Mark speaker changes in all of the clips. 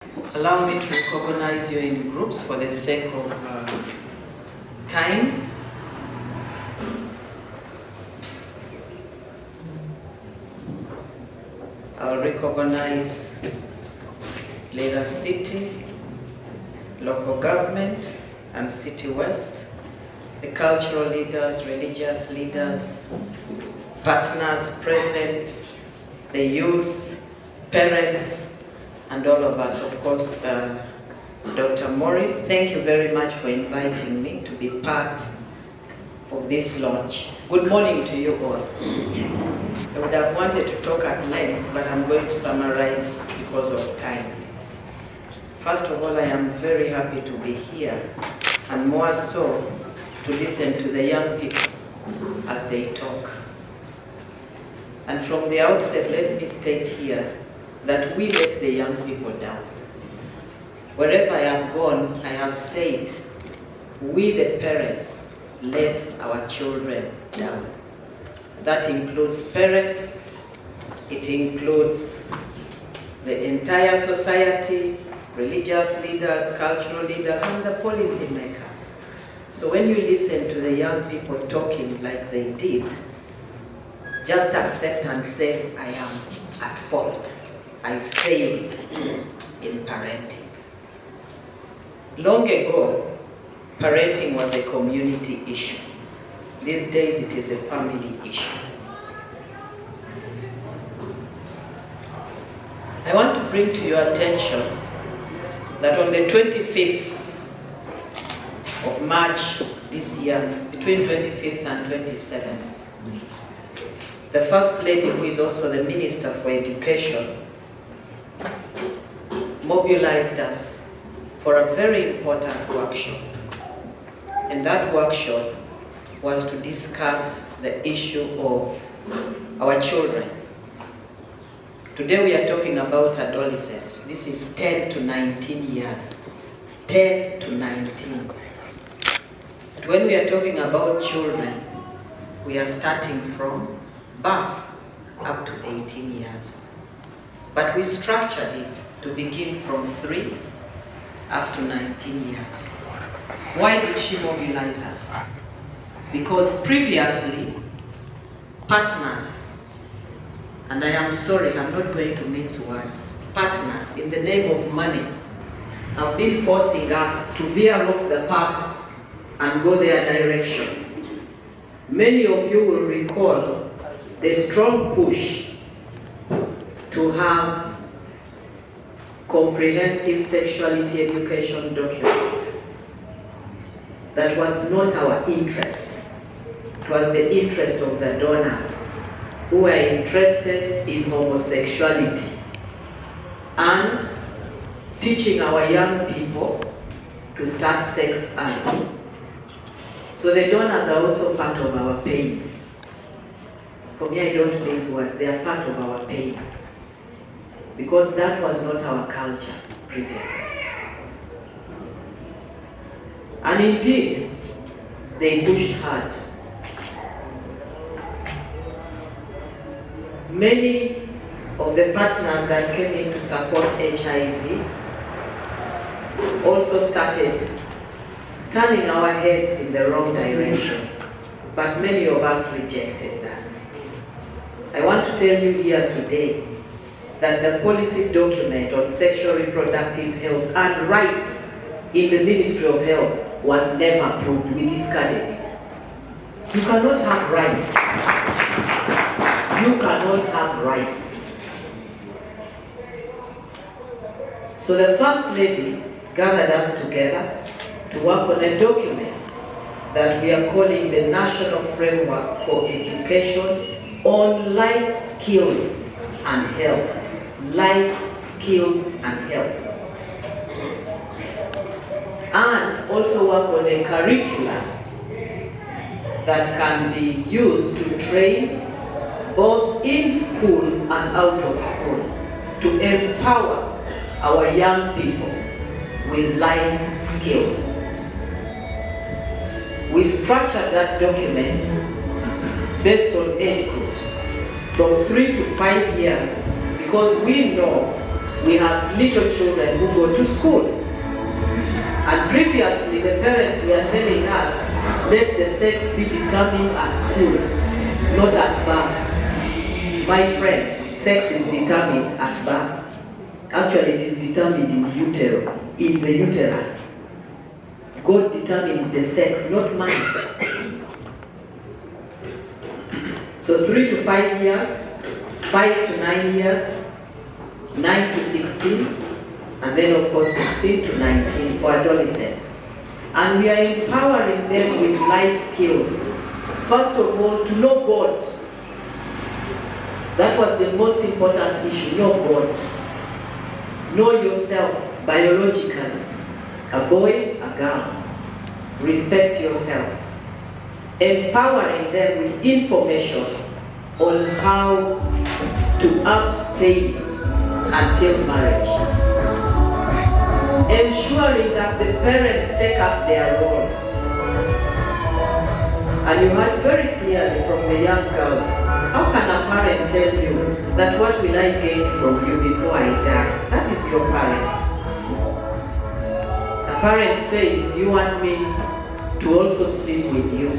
Speaker 1: Allow me to recognize you in groups for the sake of time. I'll recognize Lagos City, local government, and City West, the cultural leaders, religious leaders, partners present, the youth, parents, and all of us. Of course, Dr. Morris, thank you very much for inviting me to be part of this launch. Good morning to you all. I would have wanted to talk at length, but I'm going to summarize because of time. First of all, I am very happy to be here, and more so to listen to the young people as they talk. And from the outset, let me state here that we let the young people down. Wherever I have gone, I have said, we the parents let our children down. That includes parents, it includes the entire society, religious leaders, cultural leaders, and the policy makers. So when you listen to the young people talking like they did, just accept and say, I am at fault. I failed in parenting. Long ago, parenting was a community issue. These days, it is a family issue. I want to bring to your attention that on the 25th of March this year, between 25th and 27th, the First Lady, who is also the Minister for Education, mobilized us for a very important workshop. And that workshop was to discuss the issue of our children. Today we are talking about adolescents. This is 10 to 19 years. 10 to 19. But when we are talking about children, we are starting from birth up to 18 years. But we structured it to begin from 3 up to 19 years. Why did she mobilize us? Because previously, partners, and I am sorry, I'm not going to mince words, partners in the name of money have been forcing us to veer off the path and go their direction. Many of you will recall the strong push to have comprehensive sexuality education document. That was not our interest. It was the interest of the donors who were interested in homosexuality and teaching our young people to start sex early. So the donors are also part of our pain. For me, I don't mince words, they are part of our pain. Because that was not our culture previously. And indeed, they pushed hard. Many of the partners that came in to support HIV also started turning our heads in the wrong direction, but many of us rejected that. I want to tell you here today that the policy document on sexual reproductive health and rights in the Ministry of Health was never approved. We discarded it. You cannot have rights. You cannot have rights. So the First Lady gathered us together to work on a document that we are calling the National Framework for Education on Life Skills and Health. Life skills and health. And also work on a curriculum that can be used to train both in school and out of school to empower our young people with life skills. We structured that document based on age groups from 3 to 5 years because we know
Speaker 2: we have little children who go to school. And previously, the parents were telling us, let the sex be determined at school, not at birth. My friend, sex is determined at birth. Actually, it is determined in the uterus. God determines the sex, not man. So 3 to 5 years, 5 to 9 years, 9 to 16, and then of course 16 to 19 for adolescents. And we are empowering them with life skills. First of all, to know God. That was the most important issue, know God. Know yourself biologically, a boy, a girl. Respect yourself. Empowering them with information on how to abstain until marriage. Ensuring that the parents take up their roles. And you heard very clearly from the young girls, how can a parent tell you that what will I gain from you before I die? That is your parent. A parent says, you want me to also sleep with you.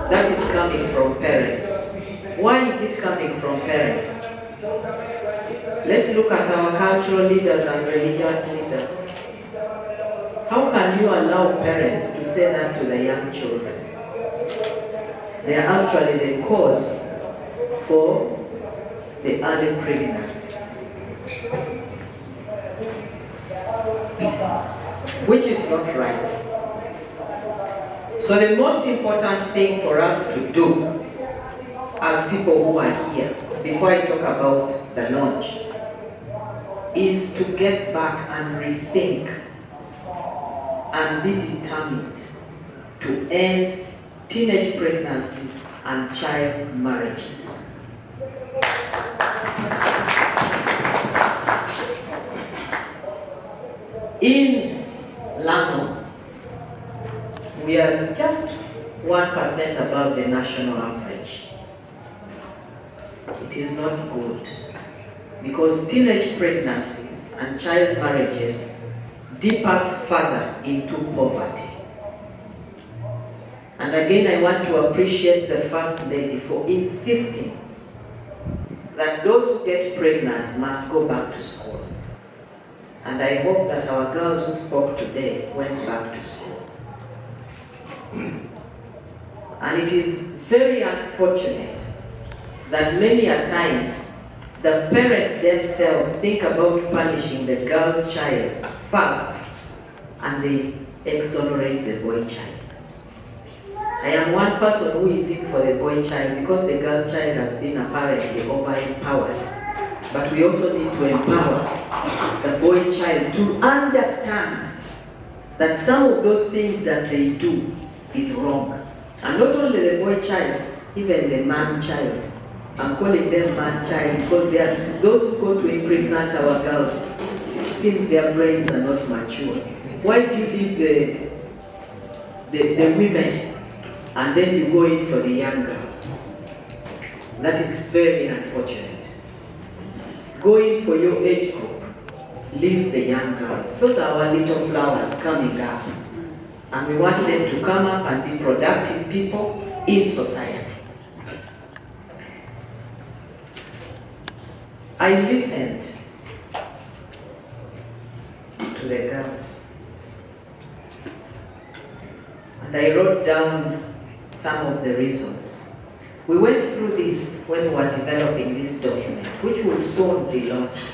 Speaker 2: That is coming from parents. Why is it coming from parents? Let's look at our cultural leaders and religious leaders. How can you allow parents to say that to the young children? They are actually the cause for the early pregnancies, which is not right. So the most important thing for us to do as people who are here, before I talk about the launch, is to get back and rethink and be determined to end teenage pregnancies and child marriages. In Lamu, we are just 1% above the national average. It is not good because teenage pregnancies and child marriages dip us further into poverty. And again, I want to appreciate the First Lady for insisting that those who get pregnant must go back to school. And I hope that our girls who spoke today went back to school. And it is very unfortunate that many a times the parents themselves think about punishing the girl child first and they exonerate the boy child. I am one person who is in for the boy child because the girl child has been apparently over-empowered. But we also need to empower the boy child to understand that some of those things that they do is wrong. And not only the boy child, even the man child. I'm calling them man child because they are those who go to impregnate our girls since their brains are not mature. Why do you leave the women and then you go in for the young girls? That is very unfortunate. Go in for your age group, leave the young girls. Those are our little flowers coming up. And we want them to come up and be productive people in society. I listened to the girls. And I wrote down some of the reasons. We went through this when we were developing this document, which will soon be launched.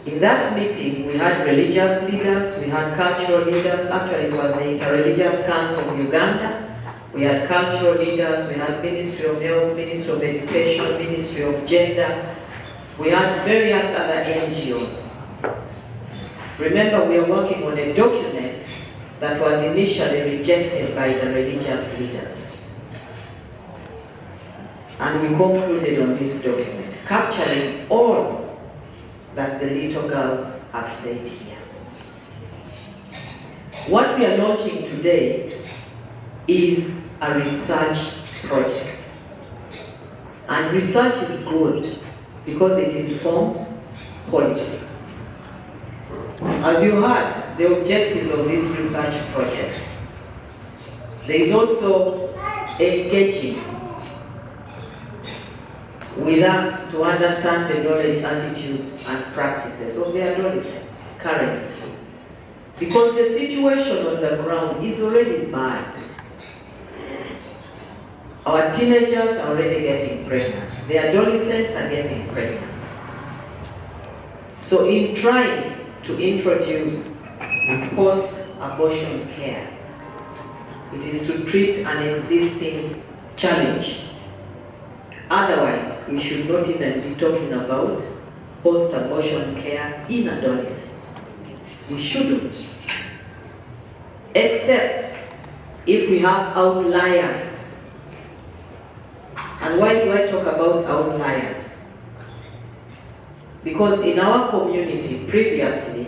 Speaker 2: In that meeting, we had religious leaders, we had cultural leaders. Actually, it was the Interreligious Council of Uganda. We had cultural leaders, we had Ministry of Health, Ministry of Education, Ministry of Gender. We had various other NGOs. Remember, we are working on a document that was initially rejected by the religious leaders. And we concluded on this document, capturing all that the little girls have said here. What we are launching today is a research project. And research is good because it informs, policy. As you heard, the objectives of this research project, there is also engaging with us to understand the knowledge, attitudes, and practices of the adolescents currently. Because the situation on the ground is already bad. Our teenagers are already getting pregnant. The adolescents are getting pregnant. So in trying to introduce post-abortion care, it is to treat an existing challenge. Otherwise, we should not even be talking about post-abortion care in adolescents. We shouldn't. Except if we have outliers. And why do I talk about outliers? Because in our community previously,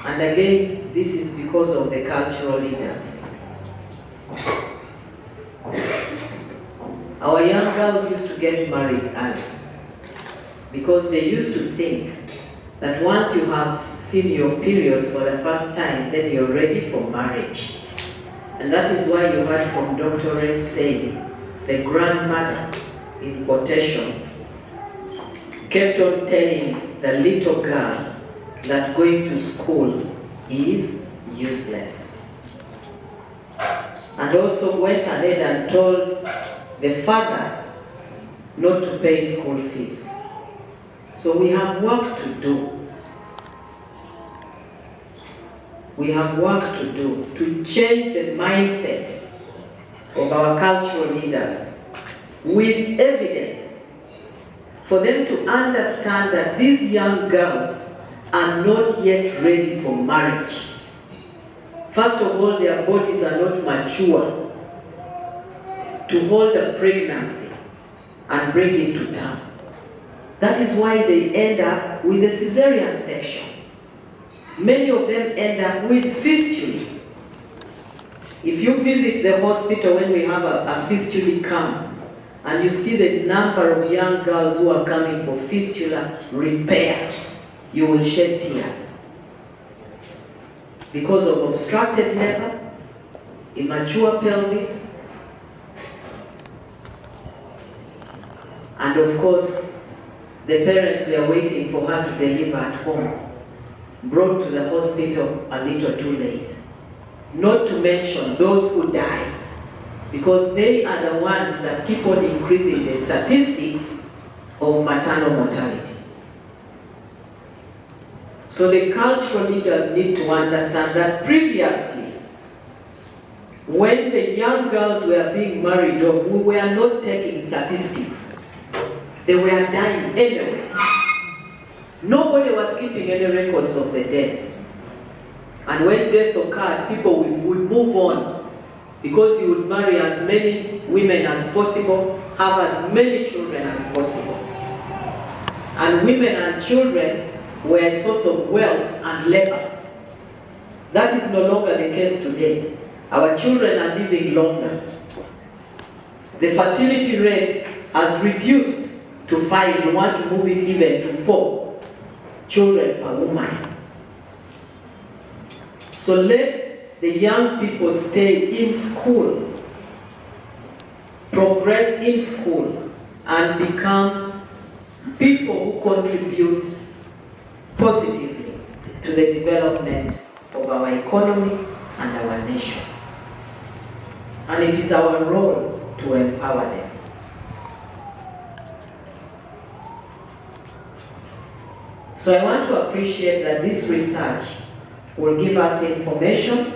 Speaker 2: and again, this is because of the cultural leaders, our young girls used to get married early because they used to think that once you have seen your periods for the first time, then you're ready for marriage. And that is why you heard from Dr. Red saying, the grandmother, in quotation, kept on telling the little girl that going to school is useless. And also went ahead and told the father not to pay school fees. So we have work to do. We have work to do to change the mindset of our cultural leaders with evidence for them to understand that these young girls are not yet ready for marriage. First of all, their bodies are not mature to hold a pregnancy and bring it to term. That is why they end up with a cesarean section. Many of them end up with fistula. If you visit the hospital when we have a fistula camp, and you see the number of young girls who are coming for fistula repair, you will shed tears. Because of obstructed labor, immature pelvis, and of course, the parents were waiting for her to deliver at home, brought to the hospital a little too late. Not to mention those who die, because they are the ones that keep on increasing the statistics of maternal mortality. So the cultural leaders need to understand that previously, when the young girls were being married off, we were not taking statistics. They were dying anyway. Nobody was keeping any records of the death. And when death occurred, people would move on, because you would marry as many women as possible, have as many children as possible. And women and children were a source of wealth and labor. That is no longer the case today. Our children are living longer. The fertility rate has reduced to 5. You want to move it even to 4 children per woman. So let the young people stay in school, progress in school, and become people who contribute positively to the development of our economy and our nation. And it is our role to empower them. So I want to appreciate that this research will give us information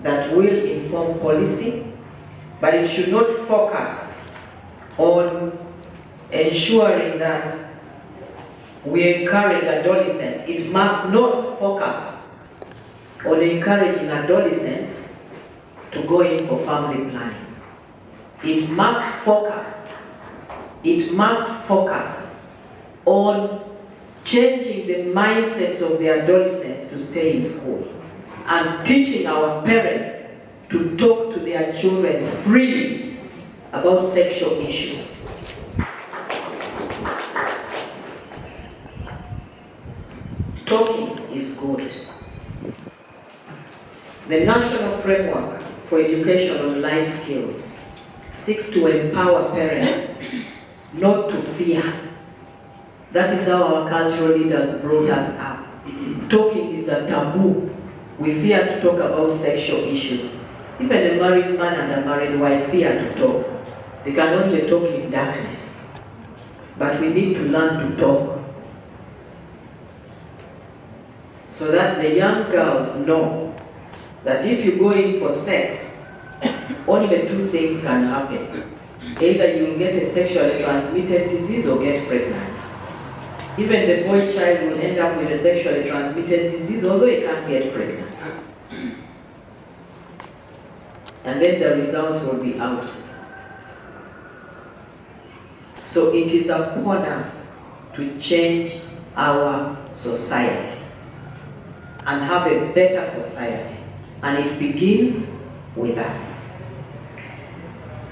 Speaker 2: that will inform policy, but it should not focus on ensuring that we encourage adolescents. It must not focus on encouraging adolescents to go in for family planning. It must focus on changing the mindsets of the adolescents to stay in school and teaching our parents to talk to their children freely about sexual issues. talking is good. The National Framework for Education on Life Skills seeks to empower parents not to fear. That is how our cultural leaders brought us up. Talking is a taboo. We fear to talk about sexual issues. Even a married man and a married wife fear to talk. They can only talk in darkness. But we need to learn to talk, so that the young girls know that if you go in for sex, only two things can happen. Either you will get a sexually transmitted disease or get pregnant. Even the boy child will end up with a sexually transmitted disease, although he can't get pregnant. And then the results will be out. So it is upon us to change our society and have a better society. And it begins with us.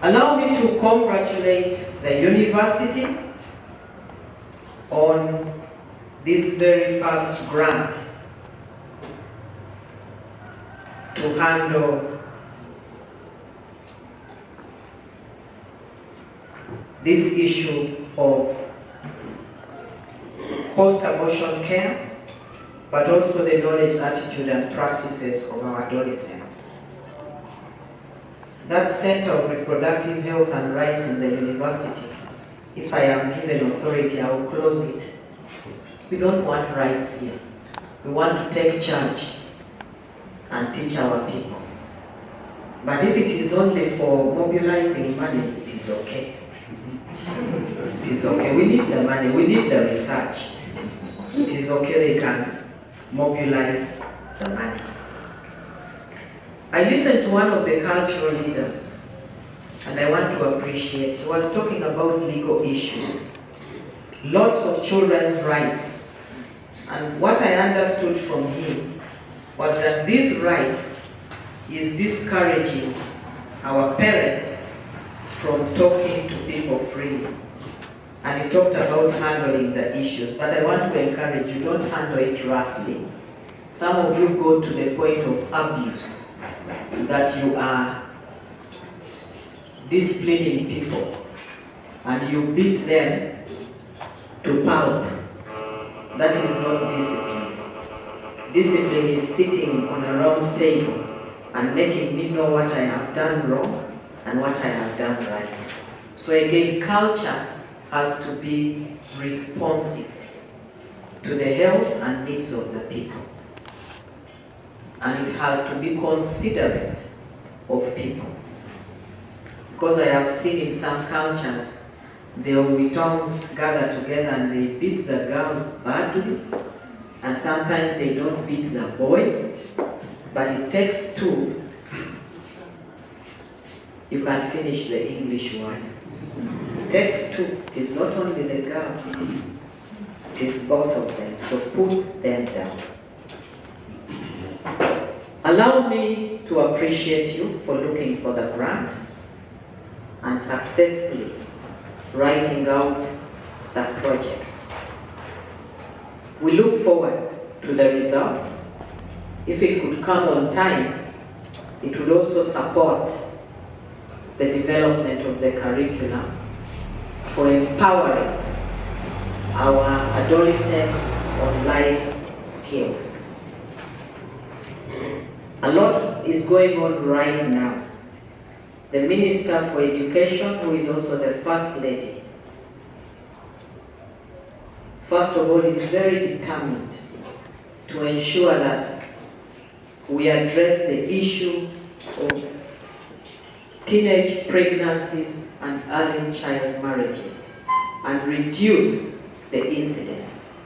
Speaker 2: Allow me to congratulate the university on this very first grant to handle this issue of post-abortion care, but also the knowledge, attitude, and practices of our adolescents. That Center of Reproductive Health and Rights in the university, if I am given authority, I will close it. We don't want rights here. We want to take charge and teach our people. But if it is only for mobilizing money, it is okay. It is okay. We need the money. We need the research. It is okay. They can mobilize the money. I listened to one of the cultural leaders, and I want to appreciate. He was talking about legal issues, lots of children's rights. And what I understood from him was that these rights is discouraging our parents from talking to people freely. And he talked about handling the issues, but I want to encourage you, don't handle it roughly. Some of you go to the point of abuse, that you are disciplining people and you beat them to pulp. That is not discipline. Discipline is sitting on a round table and making me know what I have done wrong and what I have done right. So again, culture has to be responsive to the health and needs of the people. And it has to be considerate of people. Because I have seen in some cultures, the Owetongs gather together and they beat the girl badly, and sometimes they don't beat the boy, but it takes two. You can finish the English word. It takes two. It is not only the girl, it is both of them. So put them down. Allow me to appreciate you for looking for the grant and successfully writing out that project. We look forward to the results. If it could come on time, it would also support the development of the curriculum for empowering our adolescents on life skills. A lot is going on right now. The Minister for Education, who is also the First Lady, first of all, is very determined to ensure that we address the issue of teenage pregnancies and early child marriages and reduce the incidence.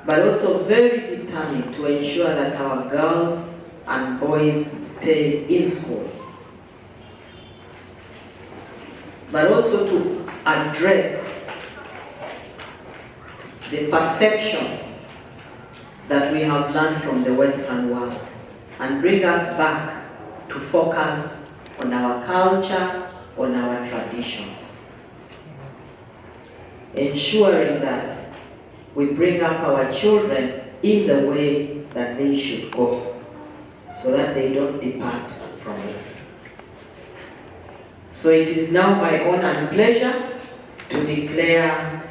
Speaker 2: But also very determined to ensure that our girls and boys stay in school. But also to address the perception that we have learned from the Western world and bring us back to focus on our culture, on our traditions. Ensuring that we bring up our children in the way that they should go, so that they don't depart from it. So it is now my honor and pleasure to declare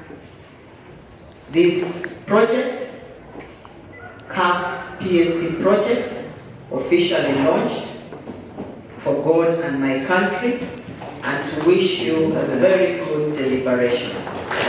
Speaker 2: this project, Caffp PSC project, officially launched for God and my country, and to wish you very good deliberations.